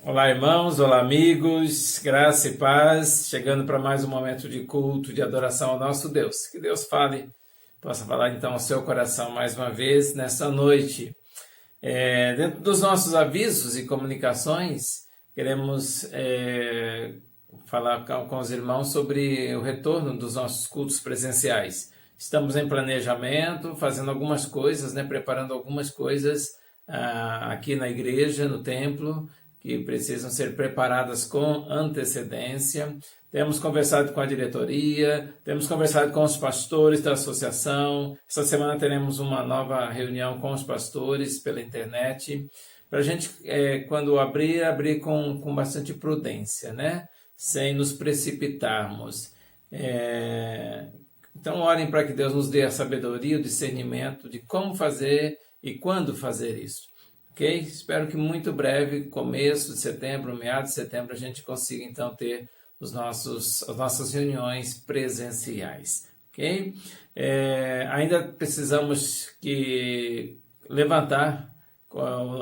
Olá, irmãos, olá, amigos, graça e paz, chegando para mais um momento de culto, de adoração ao nosso Deus. Que Deus possa falar então ao seu coração mais uma vez nesta noite. Dentro dos nossos avisos e comunicações, queremos falar com os irmãos sobre o retorno dos nossos cultos presenciais. Estamos em planejamento, fazendo algumas coisas, preparando algumas coisas aqui na igreja, no templo, que precisam ser preparadas com antecedência. Temos conversado com a diretoria, temos conversado com os pastores da associação. Essa semana teremos uma nova reunião com os pastores pela internet, para a gente, quando abrir com bastante prudência, sem nos precipitarmos. Então, orem para que Deus nos dê a sabedoria, o discernimento de como fazer e quando fazer isso. Ok? Espero que muito breve, começo de setembro, meados de setembro, a gente consiga então ter as nossas reuniões presenciais. Ok? Ainda precisamos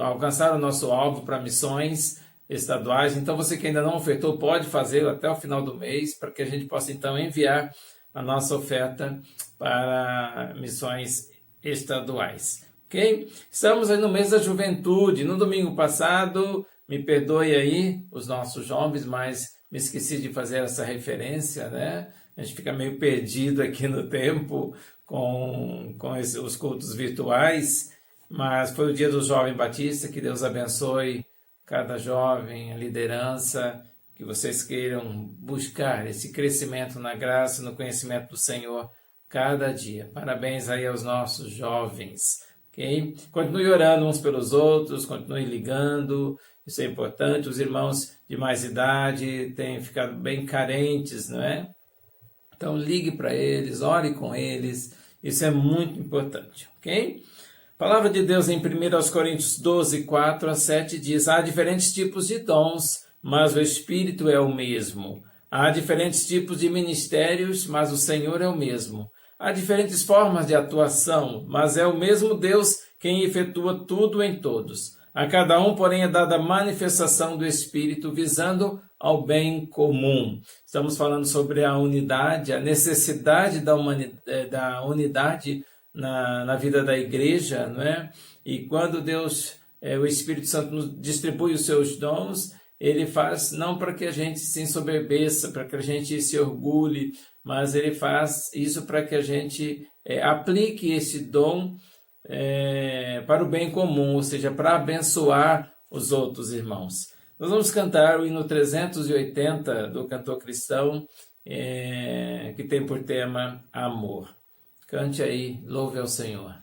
alcançar o nosso alvo para missões estaduais. Então, você que ainda não ofertou, pode fazê-lo até o final do mês, para que a gente possa então enviar a nossa oferta para missões estaduais. Ok? Estamos aí no mês da juventude. No domingo passado, me perdoe aí os nossos jovens, mas me esqueci de fazer essa referência, A gente fica meio perdido aqui no tempo com os cultos virtuais, mas foi o dia do jovem batista. Que Deus abençoe cada jovem, a liderança, que vocês queiram buscar esse crescimento na graça, no conhecimento do Senhor cada dia. Parabéns aí aos nossos jovens. Okay? Continue orando uns pelos outros, continue ligando, isso é importante. Os irmãos de mais idade têm ficado bem carentes, não é? Então ligue para eles, ore com eles, isso é muito importante, ok? A palavra de Deus em 1 Coríntios 12, 4-7 diz: há diferentes tipos de dons, mas o Espírito é o mesmo. Há diferentes tipos de ministérios, mas o Senhor é o mesmo. Há diferentes formas de atuação, mas é o mesmo Deus quem efetua tudo em todos. A cada um, porém, é dada a manifestação do Espírito, visando ao bem comum. Estamos falando sobre a unidade, a necessidade da unidade na vida da igreja, não é? E quando Deus, o Espírito Santo, nos distribui os seus dons, ele faz não para que a gente se ensoberbeça, para que a gente se orgulhe, mas ele faz isso para que a gente aplique esse dom para o bem comum, ou seja, para abençoar os outros irmãos. Nós vamos cantar o hino 380 do cantor cristão, que tem por tema amor. Cante aí, louve ao Senhor.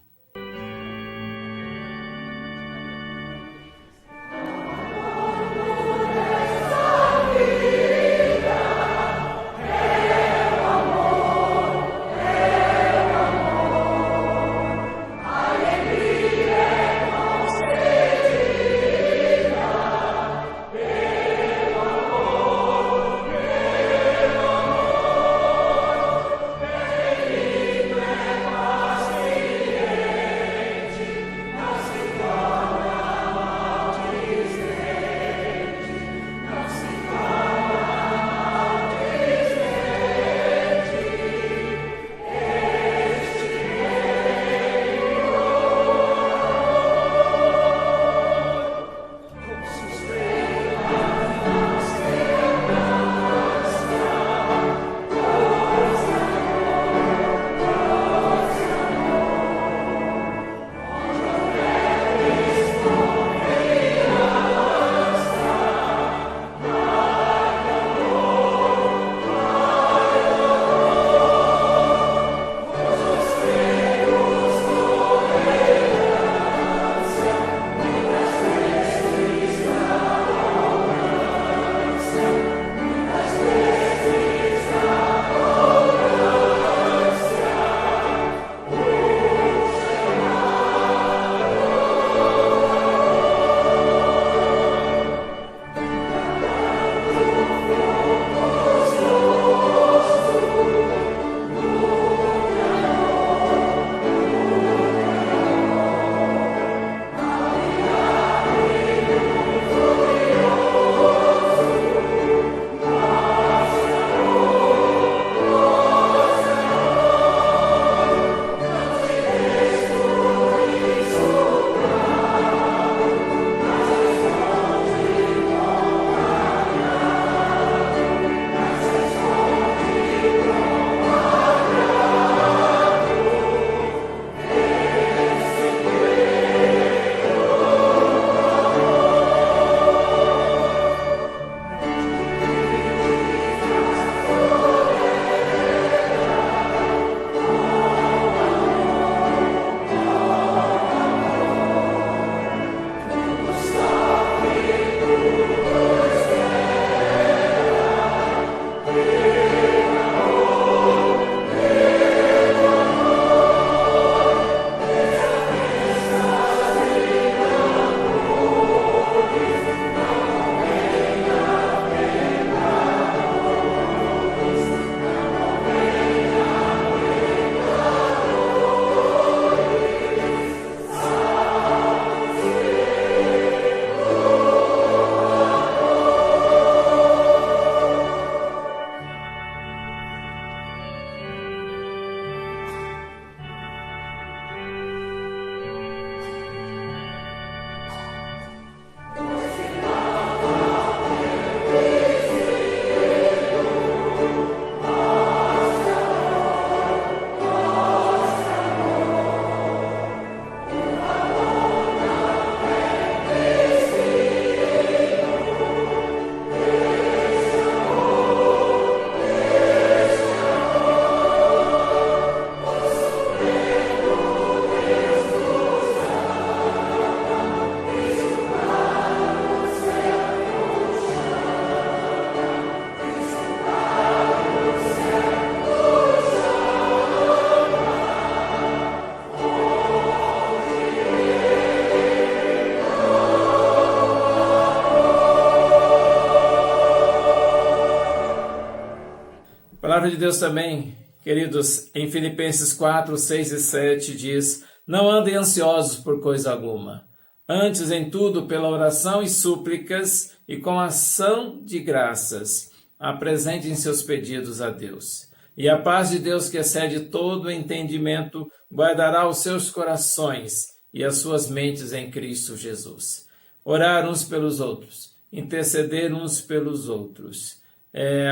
palavra de Deus também, queridos, em Filipenses 4, 6 e 7 diz: não andem ansiosos por coisa alguma, antes em tudo pela oração e súplicas e com ação de graças, apresentem seus pedidos a Deus. E a paz de Deus, que excede todo entendimento, guardará os seus corações e as suas mentes em Cristo Jesus. Orar uns pelos outros, interceder uns pelos outros,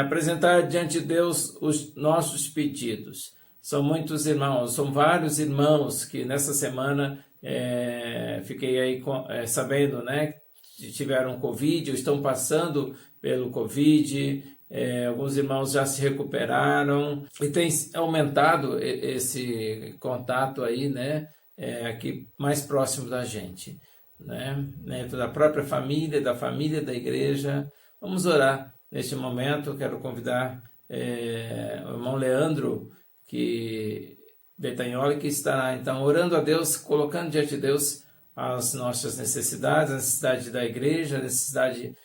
apresentar diante de Deus os nossos pedidos. São muitos irmãos, são vários irmãos que nessa semana fiquei aí sabendo, né, que tiveram Covid, ou estão passando pelo Covid. Alguns irmãos já se recuperaram e tem aumentado esse contato aí, né, aqui mais próximo da gente, né, dentro da própria família, da igreja. Vamos orar neste momento. Quero convidar o irmão Leandro Bertagnoli, que estará então orando a Deus, colocando diante de Deus as nossas necessidades, a necessidade da igreja, a necessidade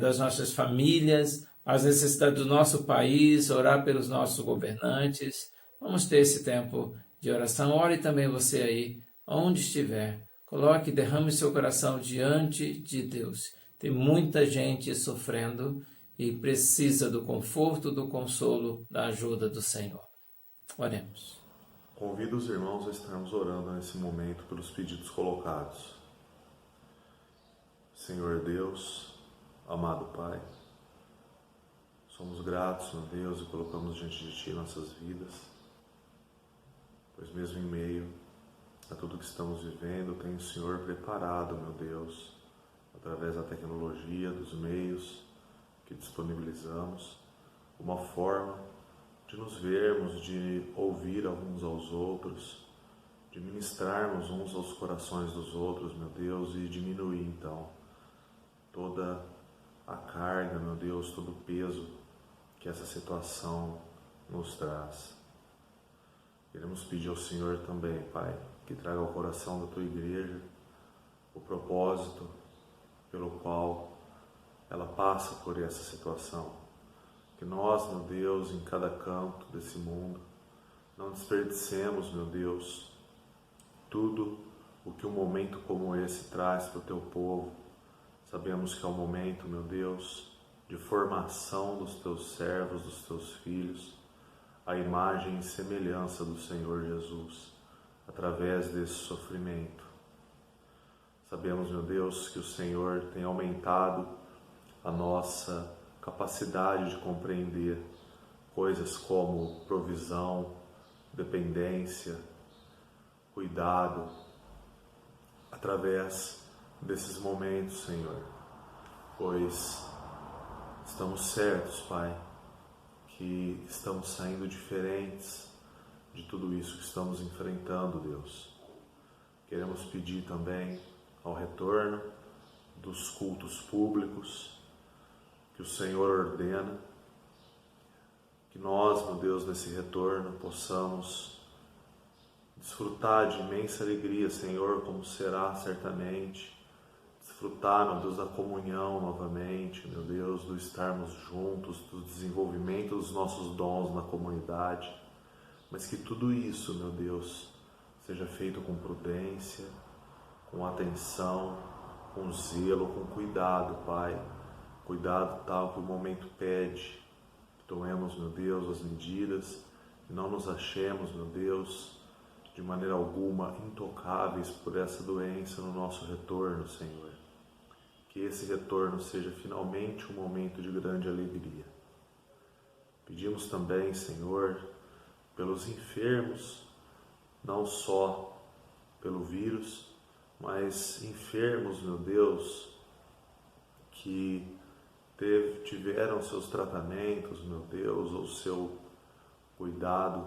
das nossas famílias, as necessidades do nosso país, orar pelos nossos governantes. Vamos ter esse tempo de oração. Ore também você aí, onde estiver. Coloque, derrame seu coração diante de Deus. Tem muita gente sofrendo e precisa do conforto, do consolo, da ajuda do Senhor. Oremos. Convido os irmãos a estarmos orando nesse momento pelos pedidos colocados. Senhor Deus, amado Pai, somos gratos, meu Deus, e colocamos diante de Ti nossas vidas, pois mesmo em meio a tudo que estamos vivendo, tem o Senhor preparado, meu Deus, através da tecnologia, dos meios que disponibilizamos, uma forma de nos vermos, de ouvir uns aos outros, de ministrarmos uns aos corações dos outros, meu Deus, e diminuir então toda a carga, meu Deus, todo o peso que essa situação nos traz. Queremos pedir ao Senhor também, Pai, que traga ao coração da Tua igreja o propósito pelo qual ela passa por essa situação. Que nós, meu Deus, em cada canto desse mundo, não desperdicemos, meu Deus, tudo o que um momento como esse traz para o Teu povo. Sabemos que é um momento, meu Deus, de formação dos Teus servos, dos Teus filhos, a imagem e semelhança do Senhor Jesus, através desse sofrimento. Sabemos, meu Deus, que o Senhor tem aumentado a nossa capacidade de compreender coisas como provisão, dependência, cuidado, através desses momentos, Senhor, pois estamos certos, Pai, que estamos saindo diferentes de tudo isso que estamos enfrentando, Deus. Queremos pedir também ao retorno dos cultos públicos que o Senhor ordena, que nós, meu Deus, nesse retorno possamos desfrutar de imensa alegria, Senhor, como será certamente, desfrutar, meu Deus, da comunhão novamente, meu Deus, do estarmos juntos, do desenvolvimento dos nossos dons na comunidade, mas que tudo isso, meu Deus, seja feito com prudência, com atenção, com zelo, com cuidado, Pai, cuidado tal que o momento pede, que tomemos, meu Deus, as medidas, que não nos achemos, meu Deus, de maneira alguma intocáveis por essa doença no nosso retorno, Senhor. Que esse retorno seja finalmente um momento de grande alegria. Pedimos também, Senhor, pelos enfermos, não só pelo vírus, mas enfermos, meu Deus, que tiveram seus tratamentos, meu Deus, ou seu cuidado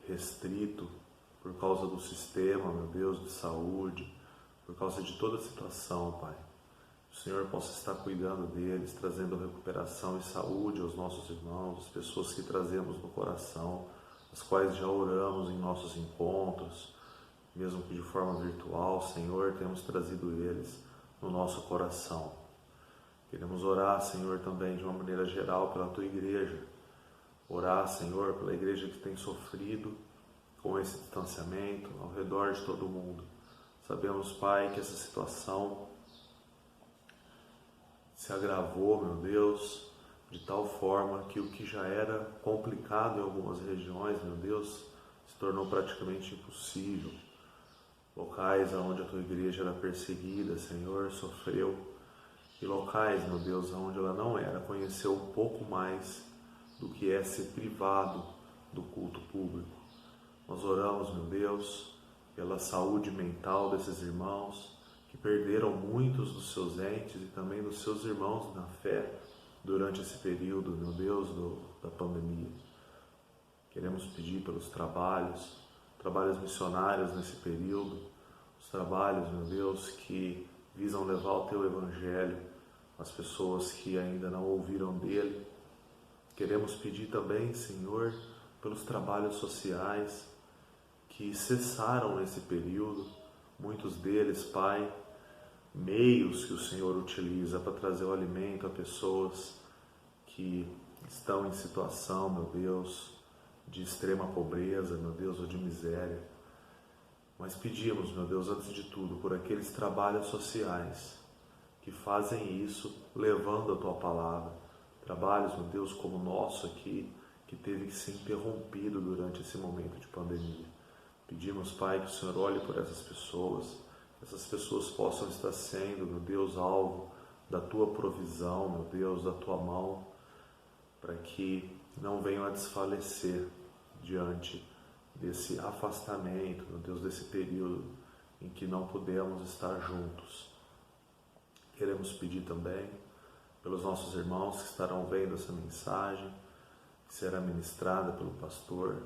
restrito por causa do sistema, meu Deus, de saúde, por causa de toda a situação, Pai. O Senhor possa estar cuidando deles, trazendo recuperação e saúde aos nossos irmãos, as pessoas que trazemos no coração, as quais já oramos em nossos encontros, mesmo que de forma virtual, Senhor, temos trazido eles no nosso coração. Queremos orar, Senhor, também de uma maneira geral pela Tua igreja, Orar, Senhor, pela igreja que tem sofrido com esse distanciamento ao redor de todo mundo. Sabemos, Pai, que essa situação se agravou, meu Deus, de tal forma que o que já era complicado em algumas regiões, meu Deus, se tornou praticamente impossível. Locais onde a tua igreja era perseguida, Senhor, sofreu. E locais, meu Deus, onde ela não era, conheceu um pouco mais do que é ser privado do culto público. Nós oramos, meu Deus, pela saúde mental desses irmãos que perderam muitos dos seus entes e também dos seus irmãos na fé durante esse período, meu Deus, da pandemia. Queremos pedir pelos trabalhos missionários nesse período, os trabalhos, meu Deus, que visam levar o Teu Evangelho às pessoas que ainda não ouviram dele. Queremos pedir também, Senhor, pelos trabalhos sociais que cessaram nesse período, muitos deles, Pai, meios que o Senhor utiliza para trazer o alimento a pessoas que estão em situação, meu Deus, de extrema pobreza, meu Deus, ou de miséria. Mas pedimos, meu Deus, antes de tudo, por aqueles trabalhos sociais que fazem isso levando a Tua palavra. Trabalhos, meu Deus, como o nosso aqui, que teve que ser interrompido durante esse momento de pandemia. Pedimos, Pai, que o Senhor olhe por essas pessoas, que essas pessoas possam estar sendo, meu Deus, alvo da Tua provisão, meu Deus, da Tua mão, para que não venham a desfalecer diante desse afastamento, meu Deus, desse período em que não pudemos estar juntos. Queremos pedir também pelos nossos irmãos que estarão vendo essa mensagem, que será ministrada pelo pastor,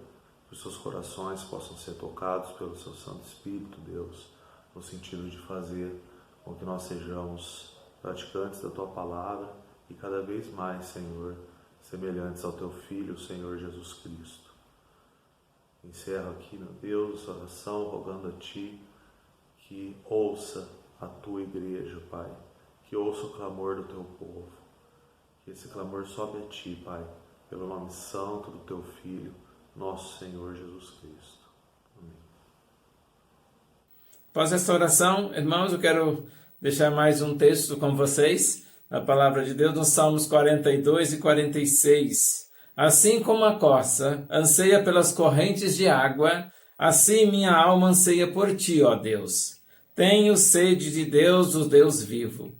que os seus corações possam ser tocados pelo Seu Santo Espírito, Deus, no sentido de fazer com que nós sejamos praticantes da Tua palavra e cada vez mais, Senhor, semelhantes ao Teu Filho, Senhor Jesus Cristo. Encerro aqui, meu Deus, a oração, rogando a Ti que ouça a Tua igreja, Pai, que ouça o clamor do Teu povo, que esse clamor sobe a Ti, Pai, pelo nome santo do Teu Filho, nosso Senhor Jesus Cristo. Amém. Após esta oração, irmãos, eu quero deixar mais um texto com vocês, na Palavra de Deus, nos Salmos 42 e 46. Assim como a corça anseia pelas correntes de água, assim minha alma anseia por Ti, ó Deus. Tenho sede de Deus, o Deus vivo.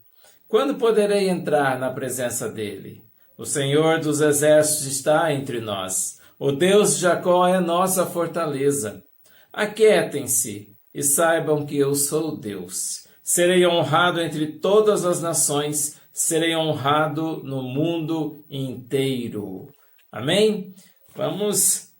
Quando poderei entrar na presença dEle? O Senhor dos exércitos está entre nós. O Deus de Jacó é nossa fortaleza. Aquietem-se e saibam que eu sou Deus. Serei honrado entre todas as nações, serei honrado no mundo inteiro. Amém? Vamos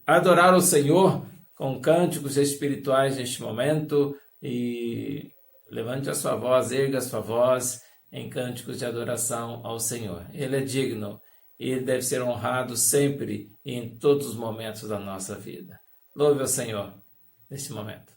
adorar o Senhor com cânticos espirituais neste momento e levante a sua voz, erga a sua voz em cânticos de adoração ao Senhor. Ele é digno e Ele deve ser honrado sempre e em todos os momentos da nossa vida. Louve ao Senhor neste momento.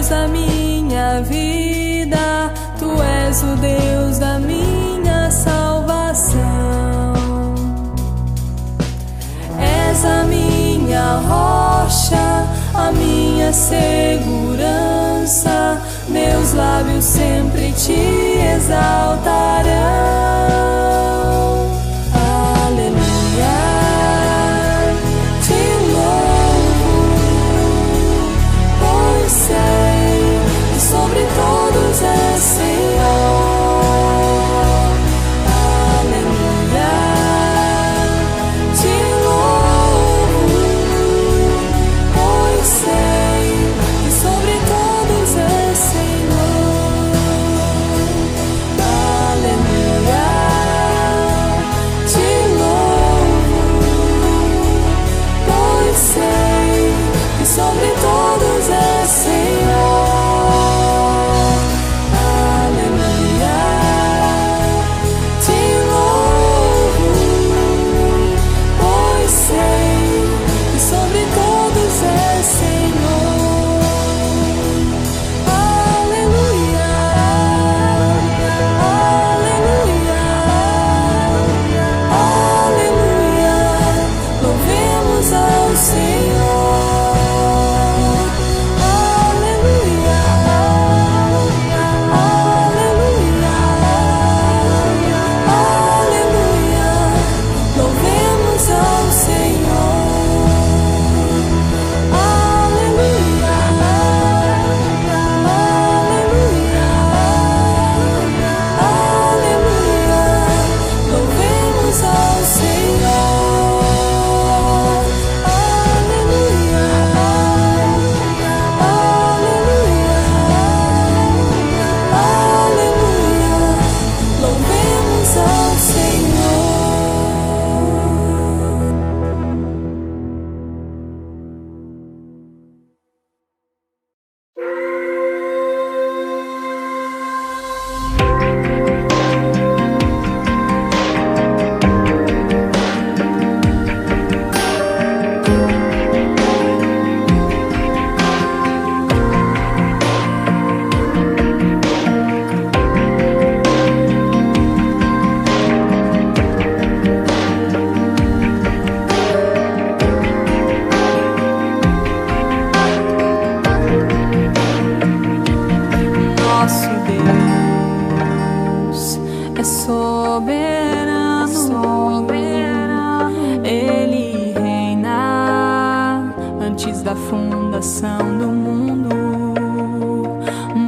Deus da minha vida, Tu és o Deus da minha salvação. És a minha rocha, a minha segurança, meus lábios sempre Te exaltarão. Sobre todos é Senhor, aleluia, Te louvo, pois sei que sobre todos é Senhor, aleluia, Te louvo, pois sei que sobre todos é Senhor.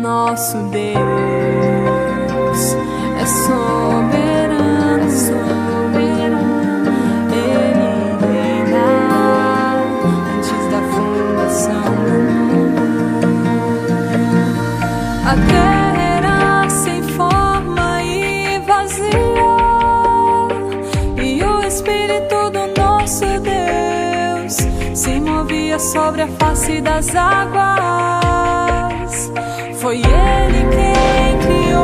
Nosso Deus é soberano, soberano. Ele reina antes da fundação do mundo. A terra era sem forma e vazia, e o Espírito do nosso Deus se movia sobre a face das águas. Foi Ele quem criou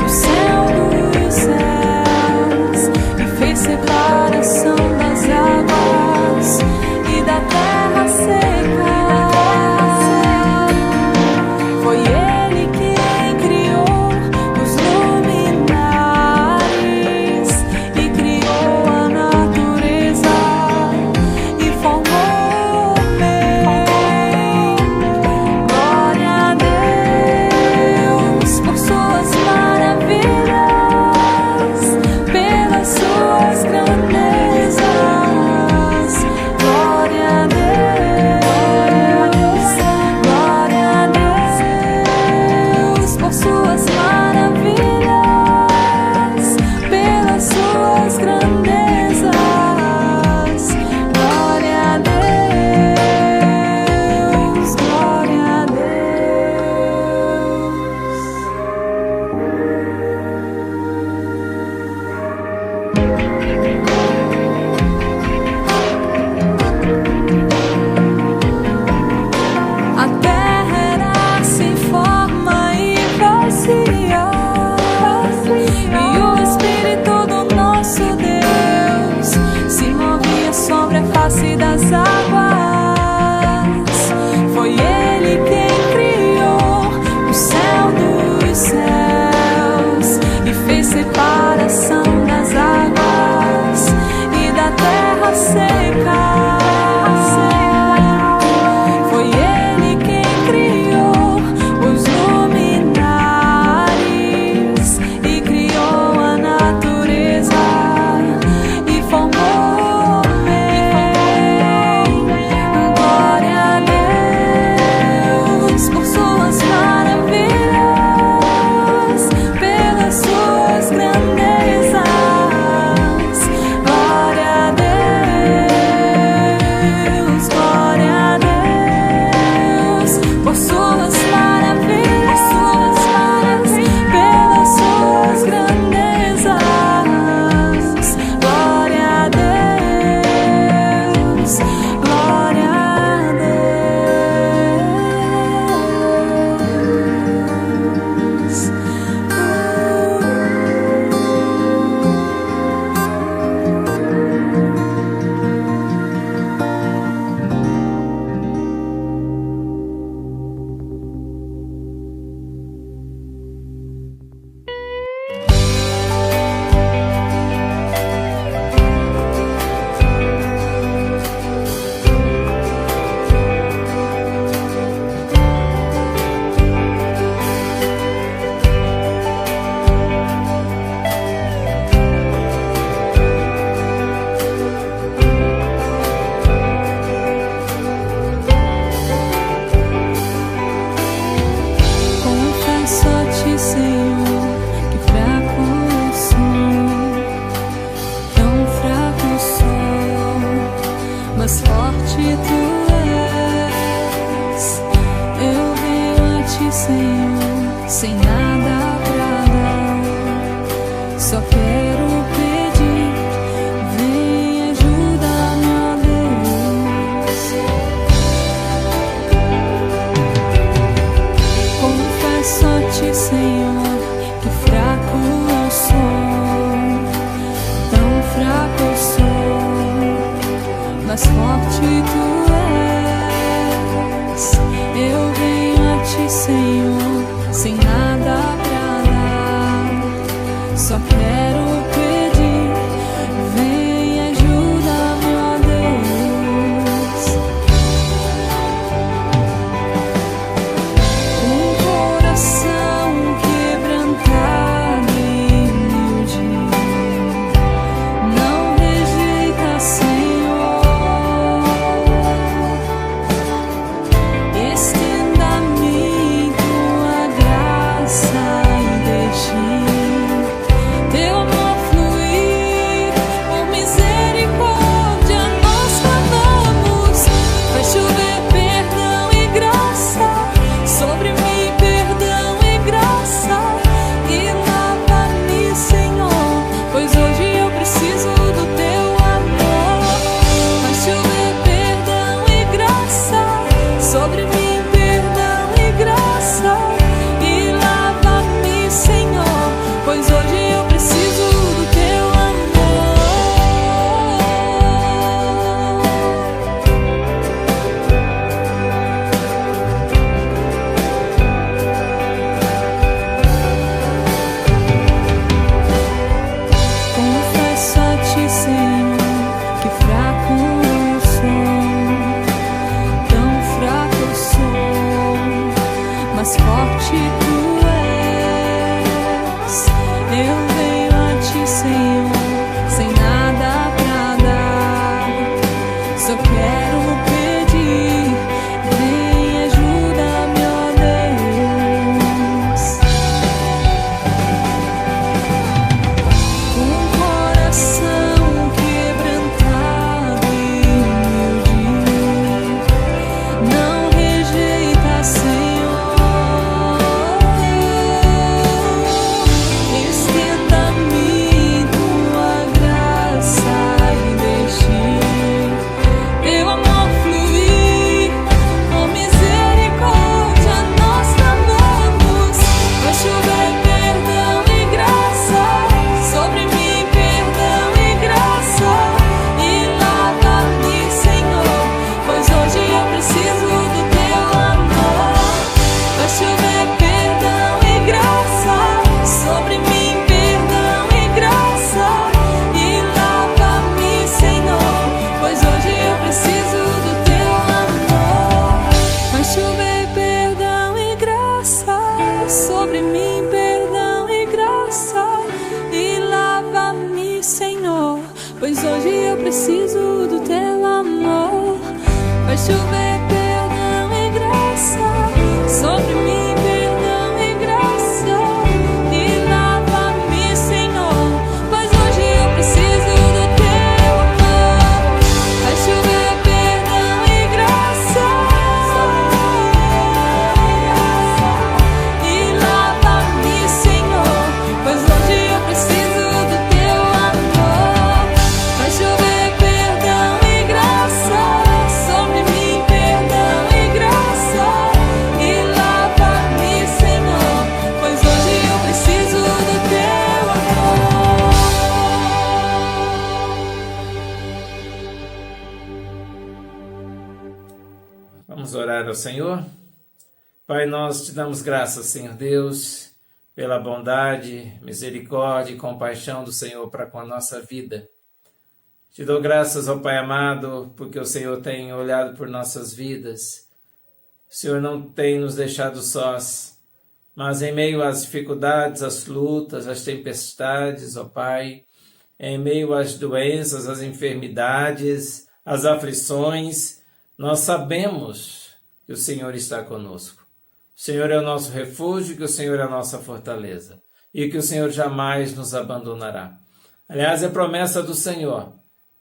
o céu dos céus e fez separação das águas e da terra seca. Foi Ele quem criou os luminares e criou a natureza e formou o bem. Glória a Deus por suas maravilhas, pelas suas grandezas. Glória a Deus. mais forte tu és. Eu venho a ti, Senhor, sem nada pra dar. Só quero pedir, vem ajuda-me, ó Deus. Com o coração quebrantado e humilde, não rejeita, Senhor. Estenda-me tua graça e deixe teu amor fluir. Com misericórdia nós clamamos. Vai chover perdão e graça sobre mim, perdão e graça. E lava-me, Senhor, pois hoje eu preciso do teu amor. Vai chover perdão e graça sobre mim, perdão e graça. E lava-me, Senhor, pois hoje eu preciso do teu amor. Vai chover perdão e graça sobre mim, perdão e graça. E lava-me, Senhor, pois hoje eu preciso do teu amor. Vai chover perdão e graça sobre mim, perdão e graça. E lava-me, Senhor, pois hoje eu preciso do teu amor. Vai chover perdão e graça e lava-me, Senhor, pois hoje eu preciso do teu amor. Vai chover perdão e graça sobre mim, perdão e graça. E lava-me, Senhor, pois hoje eu preciso do teu amor. Vamos orar ao Senhor. Pai, nós te damos graças, Senhor Deus, pela bondade, misericórdia e compaixão do Senhor para com a nossa vida. Te dou graças, ó Pai amado, porque o Senhor tem olhado por nossas vidas. O Senhor não tem nos deixado sós, mas em meio às dificuldades, às lutas, às tempestades, ó Pai, em meio às doenças, às enfermidades, às aflições, nós sabemos que o Senhor está conosco. O Senhor é o nosso refúgio, que o Senhor é a nossa fortaleza e que o Senhor jamais nos abandonará. Aliás, é promessa do Senhor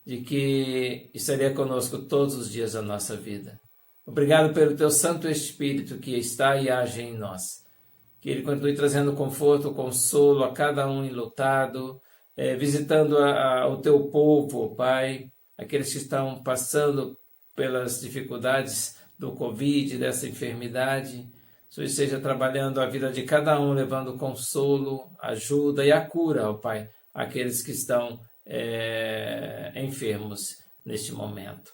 de que estaria conosco todos os dias da nossa vida. Obrigado pelo teu Santo Espírito que está e age em nós. Que ele continue trazendo conforto, consolo a cada um enlutado, visitando o teu povo, Pai, aqueles que estão passando pelas dificuldades do Covid, dessa enfermidade. Que o Senhor esteja trabalhando a vida de cada um, levando consolo, ajuda e a cura, ó Pai, àqueles que estão enfermos neste momento.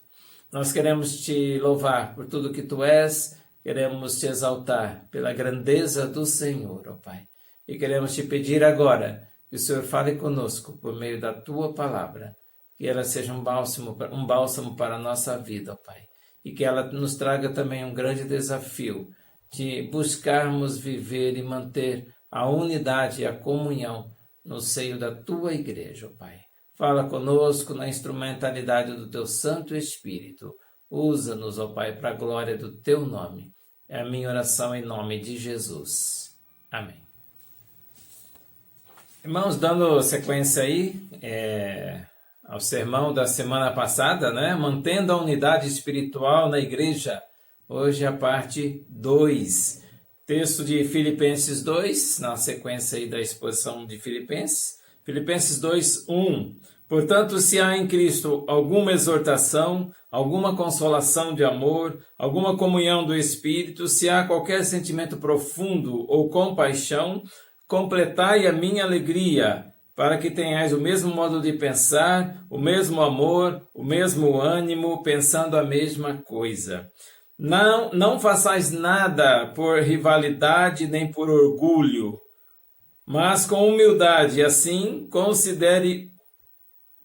Nós queremos te louvar por tudo que tu és, queremos te exaltar pela grandeza do Senhor, ó Pai. E queremos te pedir agora que o Senhor fale conosco por meio da tua palavra, que ela seja um bálsamo para a nossa vida, ó Pai. E que ela nos traga também um grande desafio de buscarmos viver e manter a unidade e a comunhão no seio da tua igreja, ó Pai. Fala conosco na instrumentalidade do teu Santo Espírito. Usa-nos, ó Pai, para a glória do teu nome. É a minha oração em nome de Jesus. Amém. Irmãos, dando sequência aí ao sermão da semana passada, né? Mantendo a unidade espiritual na igreja. Hoje a parte 2. Texto de Filipenses 2, na sequência aí da exposição de Filipenses. Filipenses 2, 1. Portanto, se há em Cristo alguma exortação, alguma consolação de amor, alguma comunhão do Espírito, se há qualquer sentimento profundo ou compaixão, completai a minha alegria, para que tenhais o mesmo modo de pensar, o mesmo amor, o mesmo ânimo, pensando a mesma coisa. Não façais nada por rivalidade nem por orgulho, mas com humildade, assim considere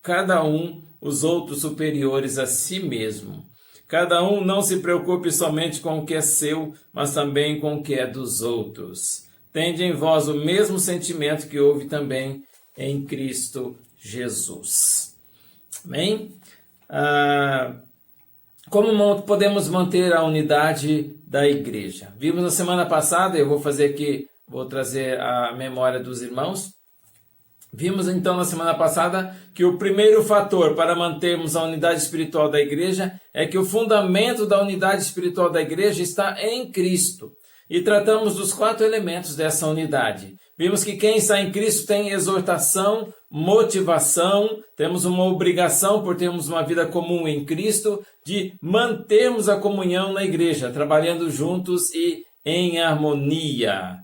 cada um os outros superiores a si mesmo. Cada um não se preocupe somente com o que é seu, mas também com o que é dos outros. Tende em vós o mesmo sentimento que houve também em Cristo Jesus. Amém? Como podemos manter a unidade da igreja? Vimos na semana passada, eu vou trazer a memória dos irmãos. Vimos então na semana passada que o primeiro fator para mantermos a unidade espiritual da igreja é que o fundamento da unidade espiritual da igreja está em Cristo. E tratamos dos 4 elementos dessa unidade. Vimos que quem está em Cristo tem exortação, motivação, temos uma obrigação por termos uma vida comum em Cristo de mantermos a comunhão na igreja, trabalhando juntos e em harmonia.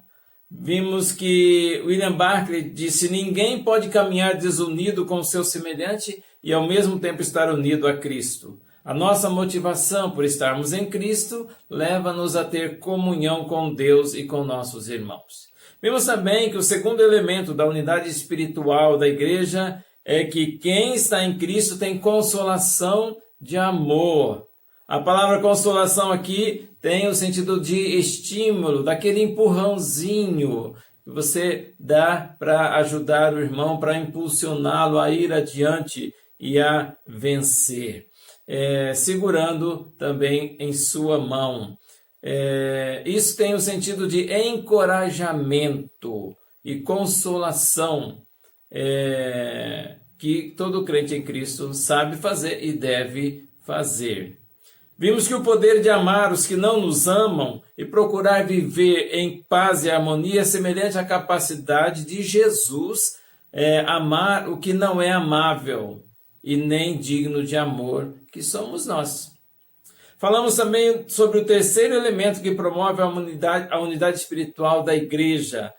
Vimos que William Barclay disse: ninguém pode caminhar desunido com o seu semelhante e ao mesmo tempo estar unido a Cristo. A nossa motivação por estarmos em Cristo leva-nos a ter comunhão com Deus e com nossos irmãos. Vimos também que o segundo elemento da unidade espiritual da igreja é que quem está em Cristo tem consolação de amor. A palavra consolação aqui tem o sentido de estímulo, daquele empurrãozinho que você dá para ajudar o irmão, para impulsioná-lo a ir adiante e a vencer. Segurando também em sua mão. Isso tem o sentido de encorajamento e consolação que todo crente em Cristo sabe fazer e deve fazer. Vimos que o poder de amar os que não nos amam e procurar viver em paz e harmonia é semelhante à capacidade de Jesus amar o que não é amável e nem digno de amor, que somos nós. Falamos também sobre o terceiro elemento que promove a unidade espiritual da igreja,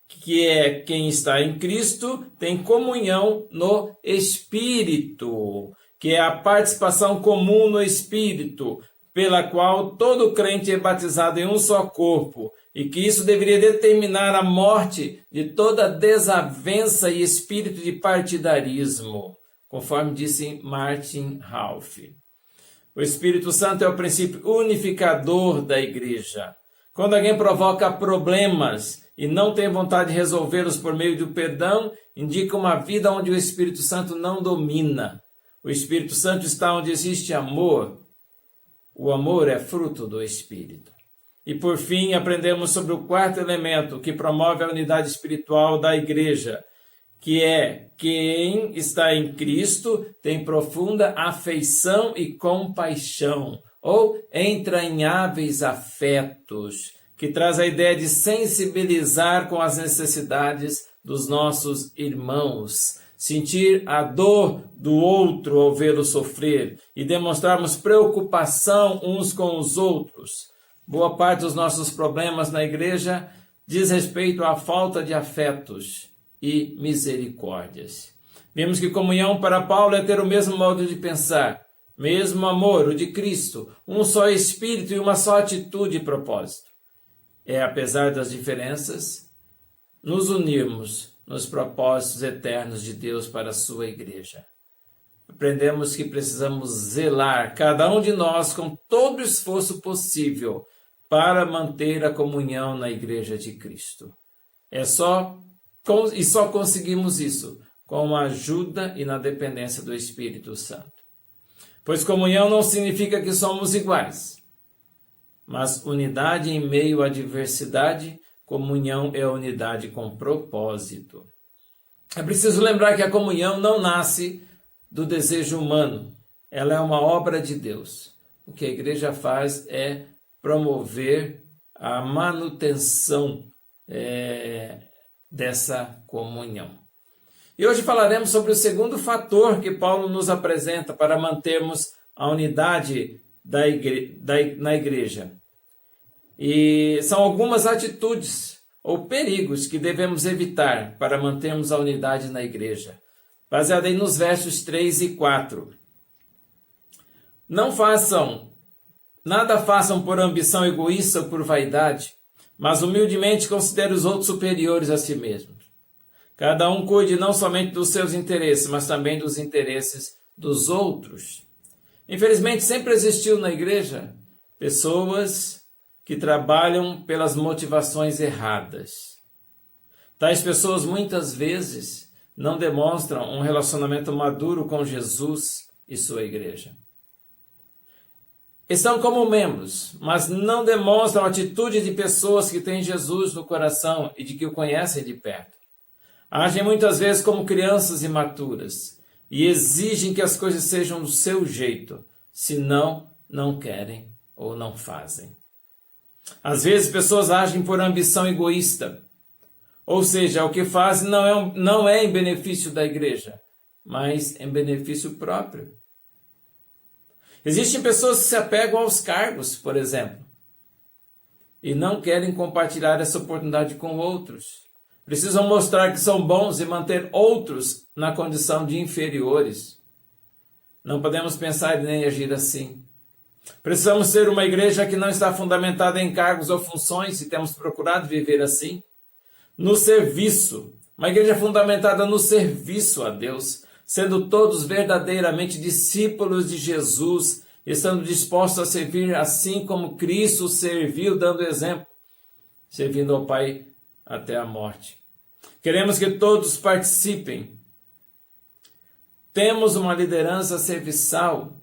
que é quem está em Cristo tem comunhão no Espírito, que é a participação comum no Espírito, pela qual todo crente é batizado em um só corpo, e que isso deveria determinar a morte de toda desavença e espírito de partidarismo, conforme disse Martin Ralph. O Espírito Santo é o princípio unificador da igreja. Quando alguém provoca problemas e não tem vontade de resolvê-los por meio do perdão, indica uma vida onde o Espírito Santo não domina. O Espírito Santo está onde existe amor. O amor é fruto do Espírito. E por fim, aprendemos sobre o quarto elemento que promove a unidade espiritual da igreja, que é quem está em Cristo tem profunda afeição e compaixão, ou entranháveis afetos, que traz a ideia de sensibilizar com as necessidades dos nossos irmãos, sentir a dor do outro ao vê-lo sofrer e demonstrarmos preocupação uns com os outros. Boa parte dos nossos problemas na igreja diz respeito à falta de afetos e misericórdias. Vimos que comunhão para Paulo é ter o mesmo modo de pensar, mesmo amor, o de Cristo, um só espírito e uma só atitude e propósito. Apesar das diferenças, nos unirmos nos propósitos eternos de Deus para a sua igreja. Aprendemos que precisamos zelar, cada um de nós, com todo o esforço possível, para manter a comunhão na igreja de Cristo. Só conseguimos isso com a ajuda e na dependência do Espírito Santo. Pois comunhão não significa que somos iguais, mas unidade em meio à diversidade. Comunhão é unidade com propósito. É preciso lembrar que a comunhão não nasce do desejo humano. Ela é uma obra de Deus. O que a igreja faz é promover a manutenção dessa comunhão. E hoje falaremos sobre o segundo fator que Paulo nos apresenta para mantermos a unidade na igreja. E são algumas atitudes ou perigos que devemos evitar para mantermos a unidade na igreja, baseado aí nos versos 3 e 4. Nada façam por ambição egoísta ou por vaidade, mas humildemente considere os outros superiores a si mesmos. Cada um cuide não somente dos seus interesses, mas também dos interesses dos outros. Infelizmente, sempre existiu na igreja pessoas que trabalham pelas motivações erradas. Tais pessoas muitas vezes não demonstram um relacionamento maduro com Jesus e sua igreja. Estão como membros, mas não demonstram a atitude de pessoas que têm Jesus no coração e de que o conhecem de perto. Agem muitas vezes como crianças imaturas e exigem que as coisas sejam do seu jeito, senão não querem ou não fazem. Às vezes pessoas agem por ambição egoísta, ou seja, o que fazem não é em benefício da igreja, mas em benefício próprio. Existem pessoas que se apegam aos cargos, por exemplo, e não querem compartilhar essa oportunidade com outros. Precisam mostrar que são bons e manter outros na condição de inferiores. Não podemos pensar nem agir assim. Precisamos ser uma igreja que não está fundamentada em cargos ou funções, e temos procurado viver assim. No serviço, uma igreja fundamentada no serviço a Deus, sendo todos verdadeiramente discípulos de Jesus, estando dispostos a servir assim como Cristo serviu, dando exemplo, servindo ao Pai até a morte. Queremos que todos participem. Temos uma liderança serviçal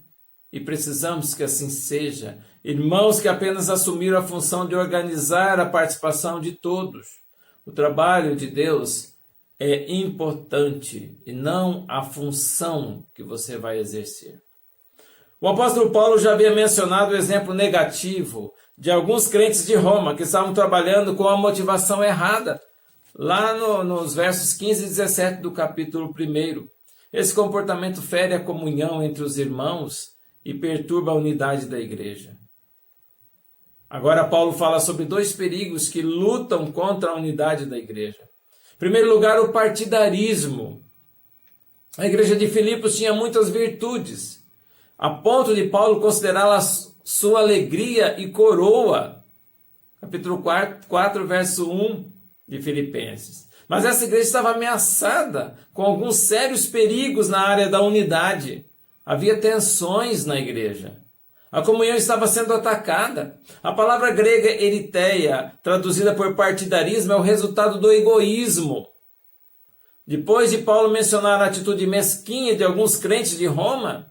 e precisamos que assim seja. Irmãos que apenas assumiram a função de organizar a participação de todos. O trabalho de Deus é importante e não a função que você vai exercer. O apóstolo Paulo já havia mencionado o exemplo negativo de alguns crentes de Roma que estavam trabalhando com a motivação errada, lá nos versos 15 e 17 do capítulo 1. Esse comportamento fere a comunhão entre os irmãos e perturba a unidade da igreja. Agora Paulo fala sobre dois perigos que lutam contra a unidade da igreja. Em primeiro lugar, o partidarismo. A igreja de Filipos tinha muitas virtudes, a ponto de Paulo considerá-la sua alegria e coroa. Capítulo 4, verso 1 de Filipenses. Mas essa igreja estava ameaçada com alguns sérios perigos na área da unidade. Havia tensões na igreja. A comunhão estava sendo atacada. A palavra grega eritheia, traduzida por partidarismo, é o resultado do egoísmo. Depois de Paulo mencionar a atitude mesquinha de alguns crentes de Roma,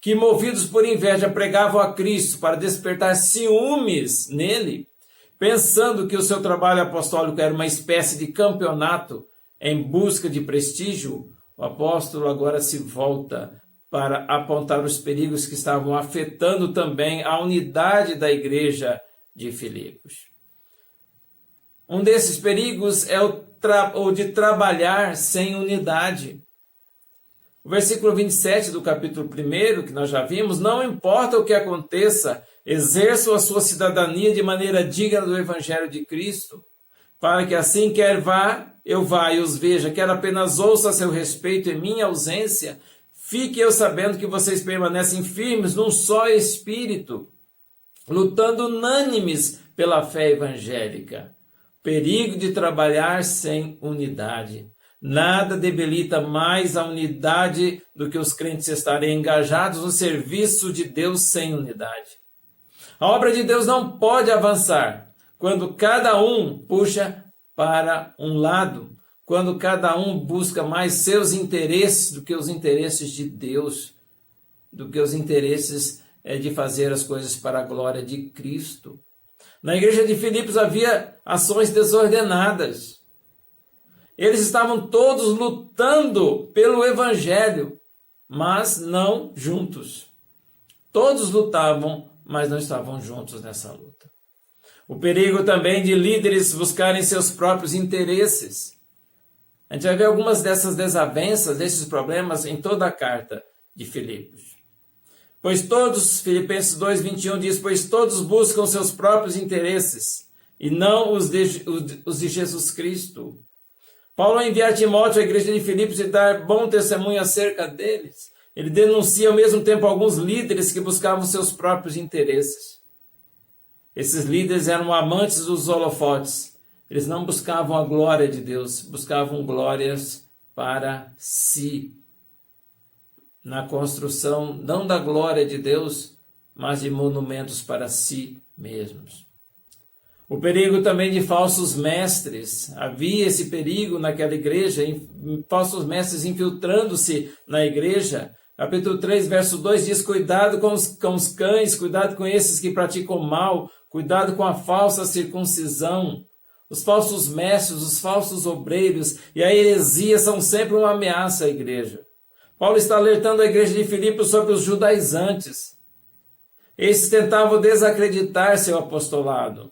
que movidos por inveja pregavam a Cristo para despertar ciúmes nele, pensando que o seu trabalho apostólico era uma espécie de campeonato em busca de prestígio, o apóstolo agora se volta para apontar os perigos que estavam afetando também a unidade da igreja de Filipos. Um desses perigos é o de trabalhar sem unidade. O versículo 27 do capítulo 1, que nós já vimos, não importa o que aconteça, exerçam a sua cidadania de maneira digna do Evangelho de Cristo, para que assim quer eu vá e os veja, quer apenas ouça a seu respeito em minha ausência, fique eu sabendo que vocês permanecem firmes num só espírito, lutando unânimes pela fé evangélica. Perigo de trabalhar sem unidade. Nada debilita mais a unidade do que os crentes estarem engajados no serviço de Deus sem unidade. A obra de Deus não pode avançar quando cada um puxa para um lado, quando cada um busca mais seus interesses do que os interesses de Deus, do que os interesses de fazer as coisas para a glória de Cristo. Na igreja de Filipos havia ações desordenadas. Eles estavam todos lutando pelo Evangelho, mas não juntos. Todos lutavam, mas não estavam juntos nessa luta. O perigo também de líderes buscarem seus próprios interesses. A gente vai ver algumas dessas desavenças, desses problemas em toda a carta de Filipos. Filipenses 2:21 diz, pois todos buscam seus próprios interesses e não os de Jesus Cristo. Paulo, ao enviar Timóteo à igreja de Filipos e dar bom testemunho acerca deles, ele denuncia ao mesmo tempo alguns líderes que buscavam seus próprios interesses. Esses líderes eram amantes dos holofotes. Eles não buscavam a glória de Deus, buscavam glórias para si. na construção não da glória de Deus, mas de monumentos para si mesmos. O perigo também de falsos mestres. Havia esse perigo naquela igreja, falsos mestres infiltrando-se na igreja. Capítulo 3, verso 2 diz: cuidado com os cães, cuidado com esses que praticam mal, cuidado com a falsa circuncisão. Os falsos mestres, os falsos obreiros e a heresia são sempre uma ameaça à igreja. Paulo está alertando a igreja de Filipos sobre os judaizantes. Esses tentavam desacreditar seu apostolado,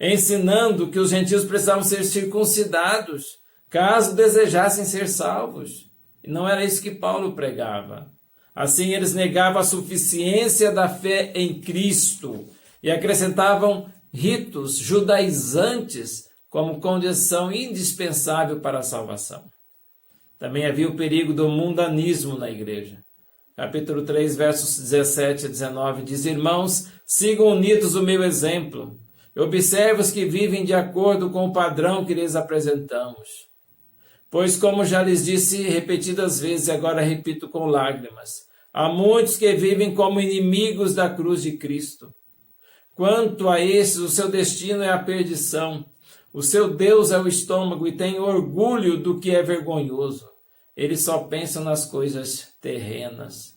ensinando que os gentios precisavam ser circuncidados, caso desejassem ser salvos. E não era isso que Paulo pregava. Assim, eles negavam a suficiência da fé em Cristo e acrescentavam ritos judaizantes como condição indispensável para a salvação. Também havia o perigo do mundanismo na igreja. Capítulo 3, versos 17 a 19 diz: irmãos, sigam unidos o meu exemplo. Observe os que vivem de acordo com o padrão que lhes apresentamos. Pois, como já lhes disse repetidas vezes, e agora repito com lágrimas, há muitos que vivem como inimigos da cruz de Cristo. Quanto a esses, o seu destino é a perdição. O seu Deus é o estômago e tem orgulho do que é vergonhoso. Eles só pensam nas coisas terrenas.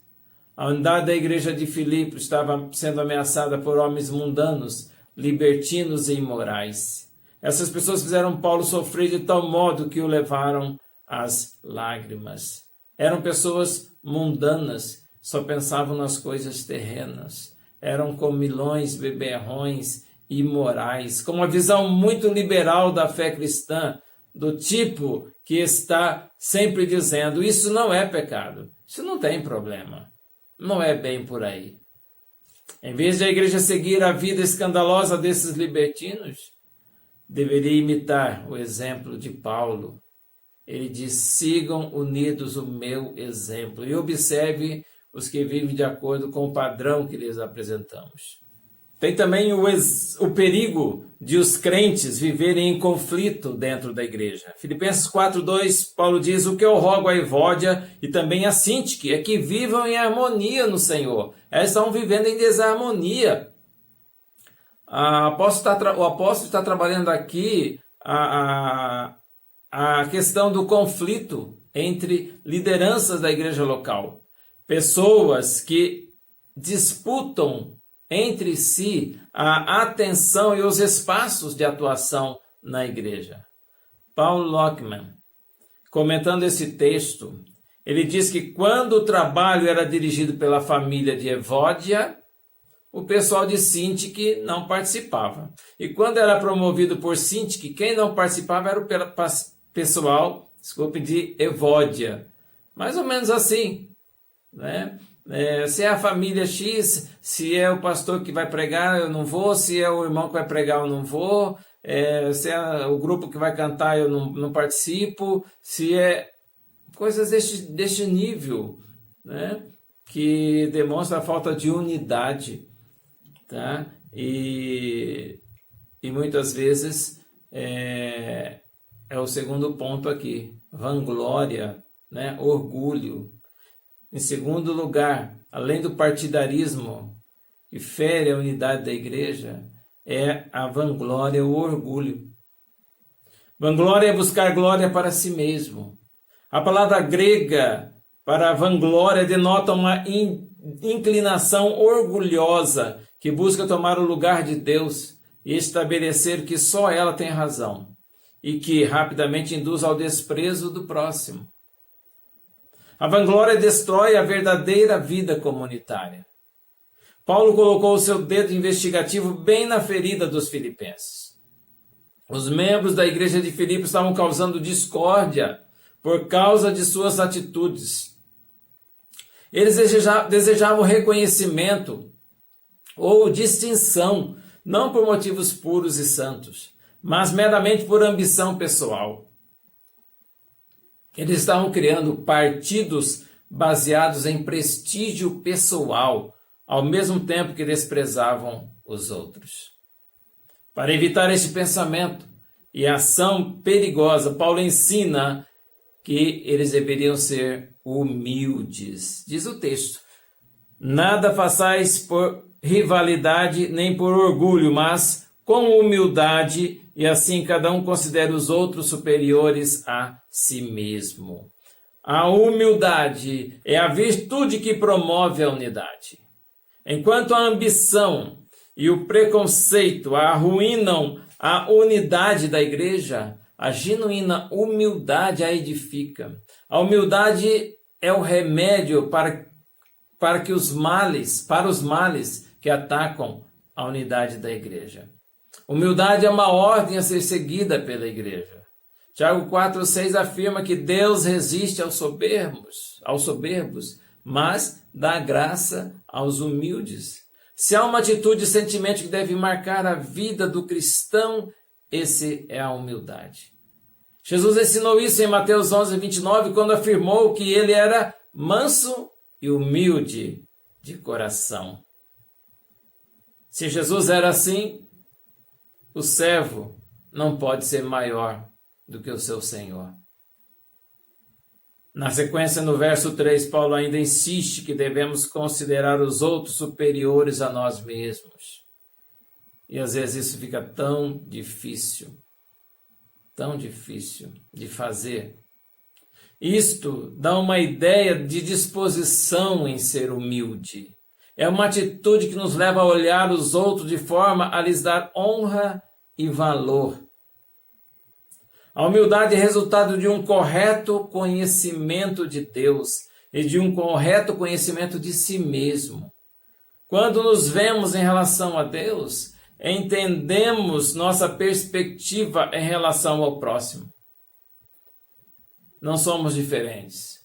A unidade da igreja de Filipos estava sendo ameaçada por homens mundanos, libertinos e imorais. Essas pessoas fizeram Paulo sofrer de tal modo que o levaram às lágrimas. Eram pessoas mundanas, só pensavam nas coisas terrenas. Eram comilões, beberrões, imorais, com uma visão muito liberal da fé cristã, do tipo que está sempre dizendo: isso não é pecado, isso não tem problema, não é bem por aí. Em vez de a igreja seguir a vida escandalosa desses libertinos, deveria imitar o exemplo de Paulo. Ele diz: sigam unidos o meu exemplo e observe os que vivem de acordo com o padrão que lhes apresentamos. Tem também o perigo de os crentes viverem em conflito dentro da igreja. Filipenses 4:2, Paulo diz: o que eu rogo a Evódia e também a Sintique é que vivam em harmonia no Senhor. Elas estão vivendo em desarmonia. O apóstolo está trabalhando aqui a questão do conflito entre lideranças da igreja local. Pessoas que disputam entre si a atenção e os espaços de atuação na igreja. Paul Lockman, comentando esse texto, ele diz que quando o trabalho era dirigido pela família de Evódia, o pessoal de Sintique não participava. E quando era promovido por Sintique, quem não participava era o pessoal, de Evódia. Mais ou menos assim, né? Se é a família X, se é o pastor que vai pregar, eu não vou. Se é o irmão que vai pregar, eu não vou. Se é o grupo que vai cantar, eu não participo. Se é coisas deste nível, né? Que demonstra a falta de unidade, tá? E muitas vezes é o segundo ponto aqui: vanglória, né? Orgulho. Em segundo lugar, além do partidarismo que fere a unidade da igreja, é a vanglória, o orgulho. Vanglória é buscar glória para si mesmo. A palavra grega para vanglória denota uma inclinação orgulhosa que busca tomar o lugar de Deus e estabelecer que só ela tem razão e que rapidamente induz ao desprezo do próximo. A vanglória destrói a verdadeira vida comunitária. Paulo colocou o seu dedo investigativo bem na ferida dos filipenses. Os membros da igreja de Filipos estavam causando discórdia por causa de suas atitudes. Eles desejavam reconhecimento ou distinção, não por motivos puros e santos, mas meramente por ambição pessoal. Eles estavam criando partidos baseados em prestígio pessoal, ao mesmo tempo que desprezavam os outros. Para evitar este pensamento e ação perigosa, Paulo ensina que eles deveriam ser humildes. Diz o texto: nada façais por rivalidade nem por orgulho, mas com humildade, e assim cada um considere os outros superiores a si mesmo. A humildade é a virtude que promove a unidade. Enquanto a ambição e o preconceito arruinam a unidade da igreja, a genuína humildade a edifica. A humildade é o remédio para os males que atacam a unidade da igreja. Humildade é uma ordem a ser seguida pela igreja. Tiago 4,6 afirma que Deus resiste aos soberbos, mas dá graça aos humildes. Se há uma atitude e sentimento que deve marcar a vida do cristão, esse é a humildade. Jesus ensinou isso em Mateus 11:29, quando afirmou que ele era manso e humilde de coração. Se Jesus era assim, o servo não pode ser maior do que o seu Senhor. Na sequência, no verso 3, Paulo ainda insiste que devemos considerar os outros superiores a nós mesmos. E às vezes isso fica tão difícil de fazer. Isto dá uma ideia de disposição em ser humilde. É uma atitude que nos leva a olhar os outros de forma a lhes dar honra e valor. A humildade é resultado de um correto conhecimento de Deus e de um correto conhecimento de si mesmo. Quando nos vemos em relação a Deus, entendemos nossa perspectiva em relação ao próximo. Não somos diferentes.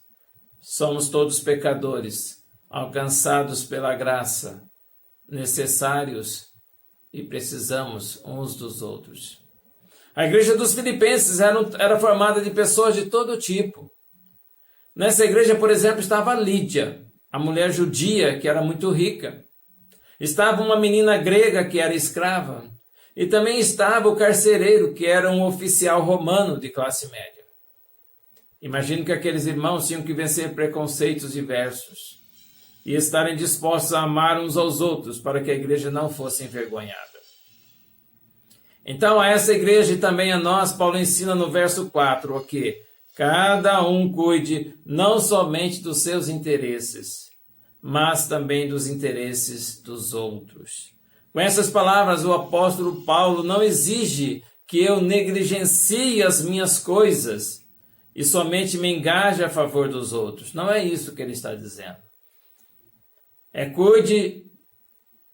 Somos todos pecadores, alcançados pela graça, necessários e precisamos uns dos outros. A igreja dos Filipenses era formada de pessoas de todo tipo. Nessa igreja, por exemplo, estava Lídia, a mulher judia que era muito rica. Estava uma menina grega que era escrava. E também estava o carcereiro, que era um oficial romano de classe média. Imagino que aqueles irmãos tinham que vencer preconceitos diversos e estarem dispostos a amar uns aos outros para que a igreja não fosse envergonhada. Então, a essa igreja e também a nós, Paulo ensina no verso 4, que cada um cuide não somente dos seus interesses, mas também dos interesses dos outros. Com essas palavras, o apóstolo Paulo não exige que eu negligencie as minhas coisas e somente me engaje a favor dos outros. Não é isso que ele está dizendo. Cuide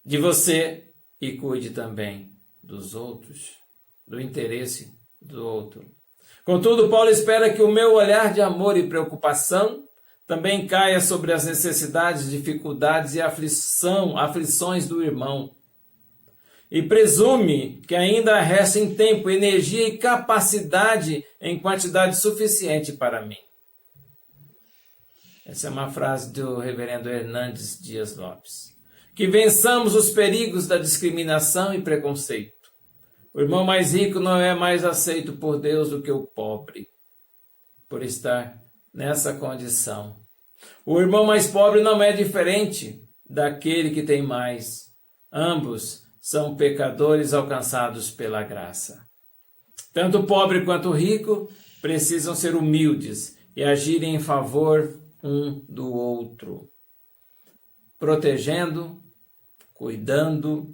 de você e cuide também dos outros, do interesse do outro. Contudo, Paulo espera que o meu olhar de amor e preocupação também caia sobre as necessidades, dificuldades e aflições do irmão. E presume que ainda restem tempo, energia e capacidade em quantidade suficiente para mim. Essa é uma frase do reverendo Hernandes Dias Lopes. Que vençamos os perigos da discriminação e preconceito. O irmão mais rico não é mais aceito por Deus do que o pobre, por estar nessa condição. O irmão mais pobre não é diferente daquele que tem mais. Ambos são pecadores alcançados pela graça. Tanto o pobre quanto o rico precisam ser humildes e agirem em favor um do outro, protegendo, cuidando,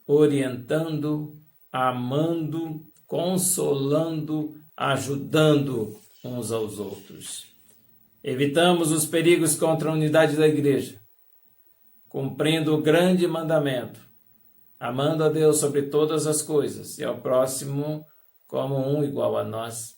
orientando, amando, consolando, ajudando uns aos outros. Evitamos os perigos contra a unidade da igreja, cumprindo o grande mandamento, amando a Deus sobre todas as coisas e ao próximo como um igual a nós.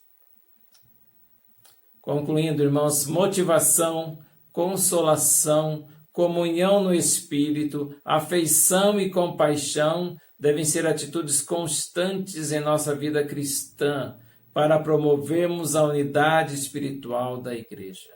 Concluindo, irmãos, motivação, consolação, comunhão no Espírito, afeição e compaixão devem ser atitudes constantes em nossa vida cristã para promovermos a unidade espiritual da igreja.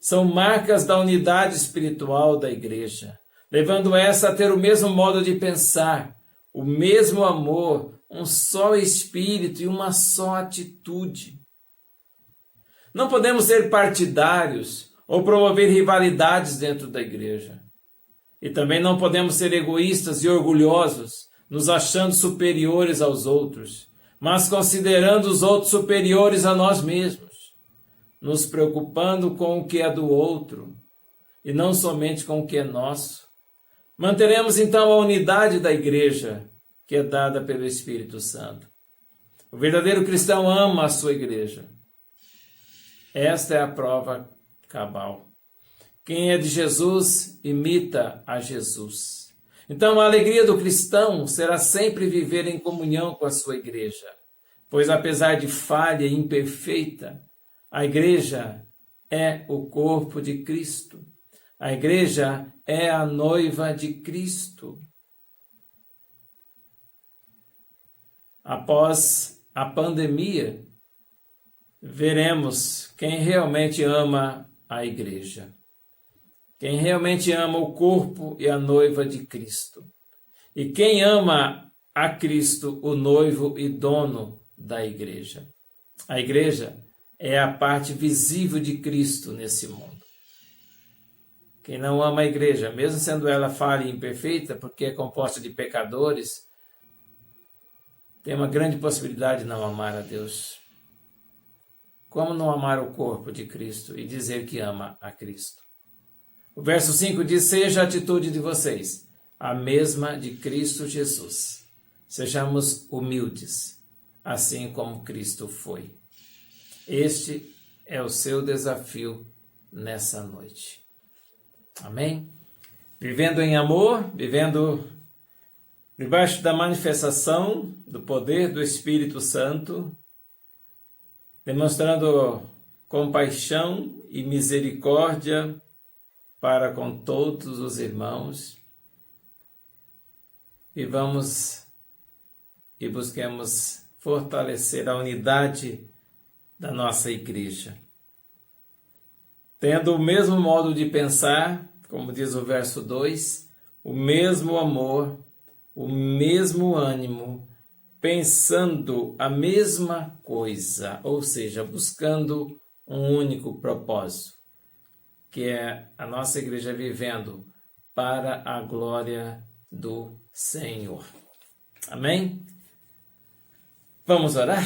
São marcas da unidade espiritual da igreja, levando essa a ter o mesmo modo de pensar, o mesmo amor, um só espírito e uma só atitude. Não podemos ser partidários ou promover rivalidades dentro da igreja. E também não podemos ser egoístas e orgulhosos, nos achando superiores aos outros, mas considerando os outros superiores a nós mesmos, nos preocupando com o que é do outro e não somente com o que é nosso. Manteremos então a unidade da igreja, que é dada pelo Espírito Santo. O verdadeiro cristão ama a sua igreja. Esta é a prova cabal. Quem é de Jesus, imita a Jesus. Então, a alegria do cristão será sempre viver em comunhão com a sua igreja, pois apesar de falha e imperfeita, a igreja é o corpo de Cristo. A igreja é a noiva de Cristo. Após a pandemia, veremos quem realmente ama a igreja. Quem realmente ama o corpo e a noiva de Cristo. E quem ama a Cristo, o noivo e dono da igreja. A igreja é a parte visível de Cristo nesse mundo. Quem não ama a igreja, mesmo sendo ela falha e imperfeita, porque é composta de pecadores, tem uma grande possibilidade de não amar a Deus. Como não amar o corpo de Cristo e dizer que ama a Cristo? O verso 5 diz, seja a atitude de vocês a mesma de Cristo Jesus. Sejamos humildes, assim como Cristo foi. Este é o seu desafio nessa noite. Amém? Vivendo em amor, vivendo debaixo da manifestação do poder do Espírito Santo, demonstrando compaixão e misericórdia para com todos os irmãos, e vamos e busquemos fortalecer a unidade da nossa igreja. Tendo o mesmo modo de pensar, como diz o verso 2, o mesmo amor, o mesmo ânimo, pensando a mesma coisa, ou seja, buscando um único propósito, que é a nossa igreja vivendo para a glória do Senhor. Amém? Vamos orar?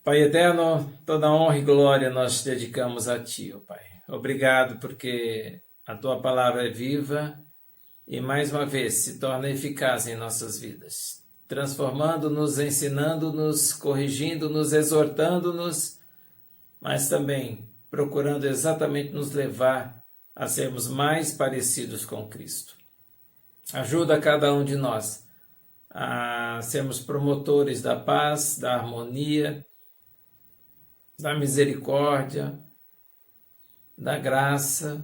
Pai eterno, toda honra e glória nós dedicamos a Ti, ó Pai. Obrigado porque a Tua palavra é viva e mais uma vez se torna eficaz em nossas vidas, transformando-nos, ensinando-nos, corrigindo-nos, exortando-nos, mas também procurando exatamente nos levar a sermos mais parecidos com Cristo. Ajuda cada um de nós a sermos promotores da paz, da harmonia, da misericórdia, da graça,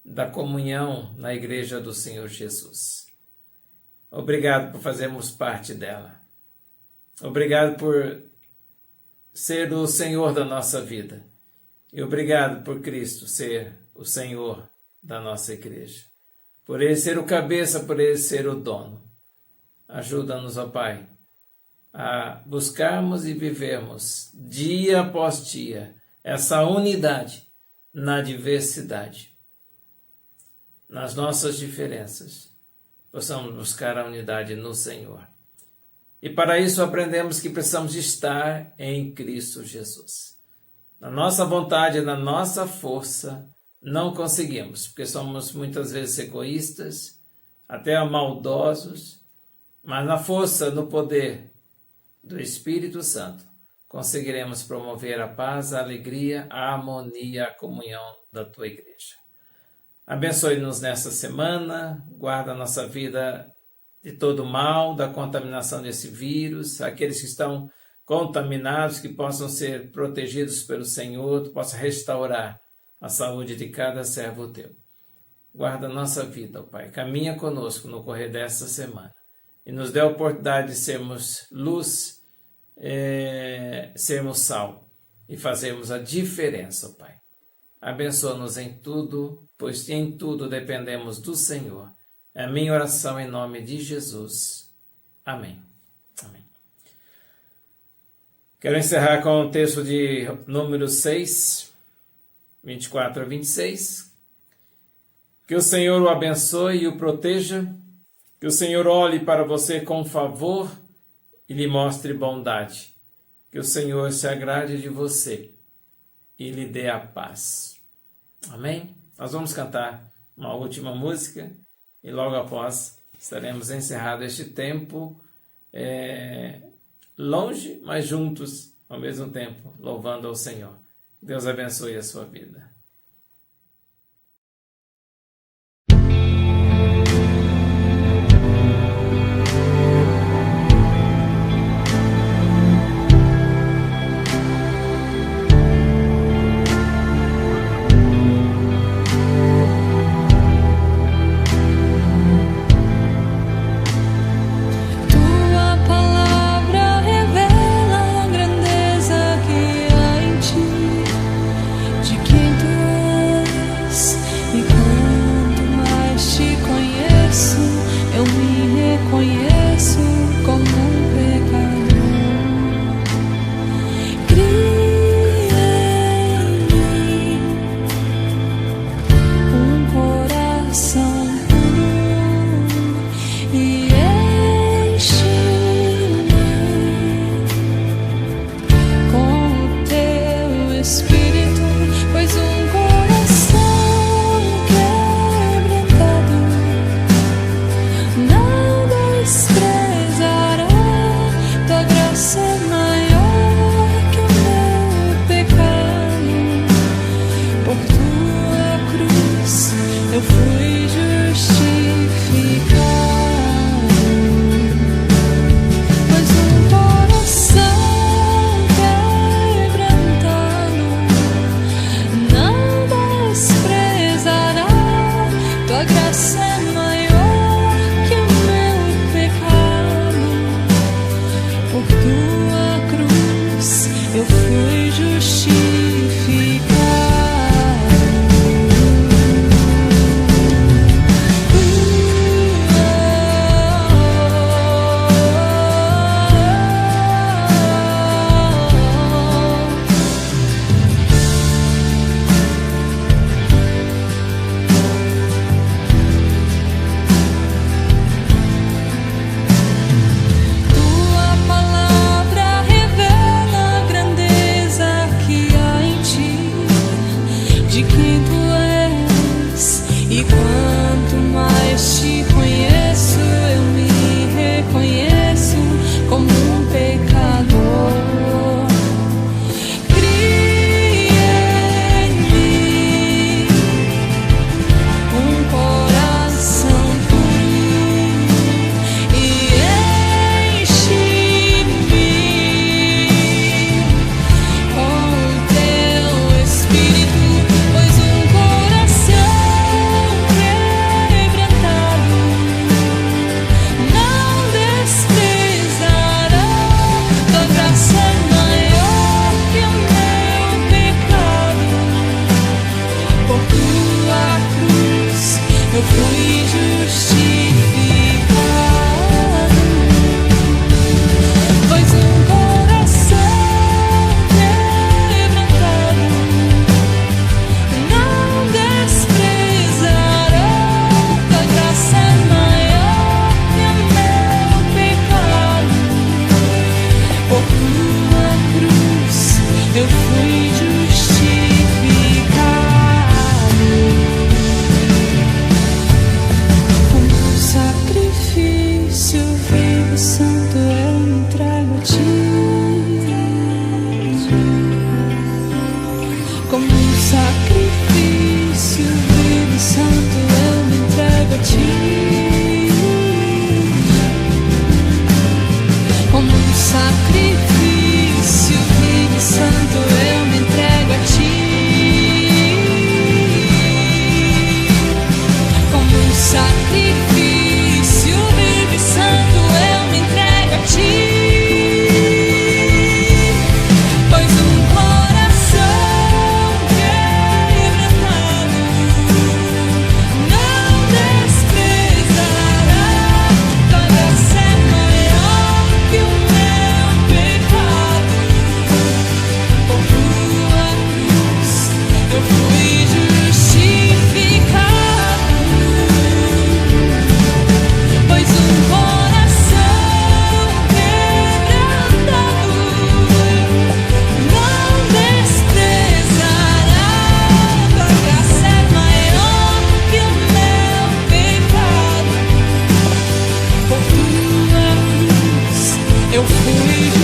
da comunhão na Igreja do Senhor Jesus. Obrigado por fazermos parte dela. Obrigado por ser o Senhor da nossa vida. E obrigado por Cristo ser o Senhor da nossa igreja. Por Ele ser o cabeça, por Ele ser o dono. Ajuda-nos, ó Pai, a buscarmos e vivermos dia após dia essa unidade na diversidade. Nas nossas diferenças, possamos buscar a unidade no Senhor. E para isso aprendemos que precisamos estar em Cristo Jesus. Na nossa vontade, na nossa força, não conseguimos, porque somos muitas vezes egoístas, até maldosos, mas na força, no poder do Espírito Santo, conseguiremos promover a paz, a alegria, a harmonia, a comunhão da Tua igreja. Abençoe-nos nessa semana, guarda a nossa vida de todo mal, da contaminação desse vírus, aqueles que estão contaminados, que possam ser protegidos pelo Senhor, tu possa restaurar a saúde de cada servo Teu. Guarda a nossa vida, ó Pai, caminha conosco no correr desta semana e nos dê a oportunidade de sermos luz, sermos sal e fazermos a diferença, ó Pai. Abençoa-nos em tudo, pois em tudo dependemos do Senhor. É a minha oração em nome de Jesus. Amém. Amém. Quero encerrar com o texto de número 6, 24 a 26. Que o Senhor o abençoe e o proteja, que o Senhor olhe para você com favor e lhe mostre bondade, que o Senhor se agrade de você e lhe dê a paz. Amém? Nós vamos cantar uma última música e logo após estaremos encerrado este tempo longe, mas juntos ao mesmo tempo, louvando ao Senhor. Deus abençoe a sua vida. Quem tu Eu fui